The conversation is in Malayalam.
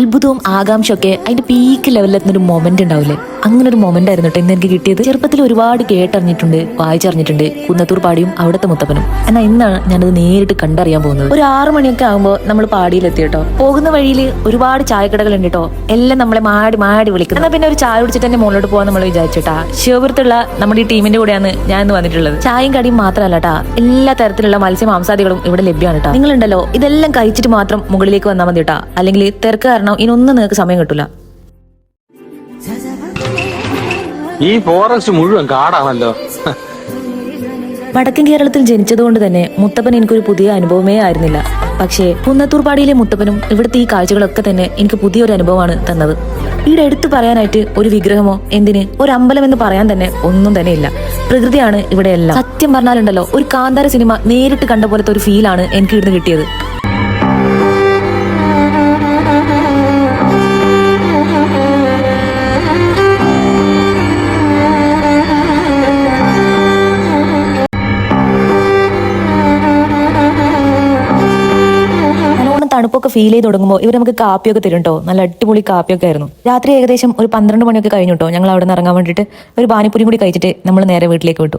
അത്ഭുതവും ആകാംക്ഷയൊക്കെ അതിന്റെ പീക്ക് ലെവലിലെത്തുന്ന ഒരു മൊമെന്റ് ഉണ്ടാവില്ലേ, അങ്ങനെ ഒരു മൊമെന്റ് ആയിരുന്നു കേട്ടോ ഇന്ന് എനിക്ക് കിട്ടിയത്. ചെറുപ്പത്തിൽ ഒരുപാട് കേട്ടറിഞ്ഞിട്ടുണ്ട്, വായിച്ചറിഞ്ഞിട്ടുണ്ട് കുന്നത്തൂർ പാടിയും അവിടുത്തെ മുത്തപ്പനും. എന്നാൽ ഇന്നാണ് ഞാനത് നേരിട്ട് കണ്ടറിയാൻ പോകുന്നത്. ഒരു 6 മണിയൊക്കെ ആകുമ്പോൾ നമ്മൾ പാടിയിലെത്തി കേട്ടോ. പോകുന്ന വഴിയിൽ ഒരുപാട് ചായക്കടകൾ ഉണ്ട് കേട്ടോ. എല്ലാം നമ്മളെ മാടി മാടി വിളിക്കുന്നത്. എന്നാൽ പിന്നെ ഒരു ചായ കുടിച്ചിട്ട് തന്നെ മുകളിലോട്ട് പോകാൻ നമ്മൾ വിചാരിച്ചിട്ടാ. ശിവപുരത്തുള്ള നമ്മുടെ ഈ ടീമിന്റെ കൂടെയാണ് ഞാൻ ഇന്ന് വന്നിട്ടുള്ളത്. ചായയും കടിയും മാത്രമല്ല കേട്ടാ, എല്ലാ തരത്തിലുള്ള മത്സ്യമാംസാദികളും ഇവിടെ ലഭ്യമാണ് കേട്ടോ. നിങ്ങളുണ്ടല്ലോ ഇതെല്ലാം കഴിച്ചിട്ട് മാത്രം മുകളിലേക്ക് വന്നാൽ മതി കേട്ടാ, അല്ലെങ്കിൽ തിരക്ക് കാരണം ഇനൊന്നും നിങ്ങൾക്ക് സമയം കിട്ടൂല. ഈ ഫോറസ്റ്റ് മുഴുവൻ കാടാണല്ലോ. വടക്കൻ കേരളത്തിൽ ജനിച്ചതുകൊണ്ട് തന്നെ മുത്തപ്പൻ എനിക്കൊരു പുതിയ അനുഭവമേ ആയിരുന്നില്ല. പക്ഷേ കുന്നത്തൂർപ്പാടിയിലെ മുത്തപ്പനും ഇവിടുത്തെ ഈ കാഴ്ചകളൊക്കെ തന്നെ എനിക്ക് പുതിയൊരു അനുഭവമാണ് തന്നത്. ഇവിടെ എടുത്തു പറയാനായിട്ട് ഒരു വിഗ്രഹമോ എന്തിന് ഒരു അമ്പലം എന്ന് പറയാൻ തന്നെ ഒന്നും തന്നെ ഇല്ല. പ്രകൃതിയാണ് ഇവിടെ എല്ലാം. സത്യം പറഞ്ഞാലുണ്ടല്ലോ, ഒരു കാന്താര സിനിമ നേരിട്ട് കണ്ട പോലത്തെ ഒരു ഫീലാണ് എനിക്ക് ഇവിടുന്ന് കിട്ടിയത്. തണുപ്പൊക്കെ ഫീൽ ചെയ്ത് തുടങ്ങുമ്പോൾ ഇവർ നമുക്ക് കാപ്പിയൊക്കെ തരും കേട്ടോ. നല്ല അടിപൊളി കാപ്പിയൊക്കെ ആയിരുന്നു. രാത്രി ഏകദേശം ഒരു 12 മണിയൊക്കെ കഴിഞ്ഞു കേട്ടോ. ഞങ്ങൾ അവിടെ നിന്ന് ഇറങ്ങാൻ വേണ്ടിയിട്ട് ഒരു പാനിപ്പൂരി കൂടി കഴിച്ചിട്ട് നമ്മൾ നേരെ വീട്ടിലേക്ക് വിട്ടു.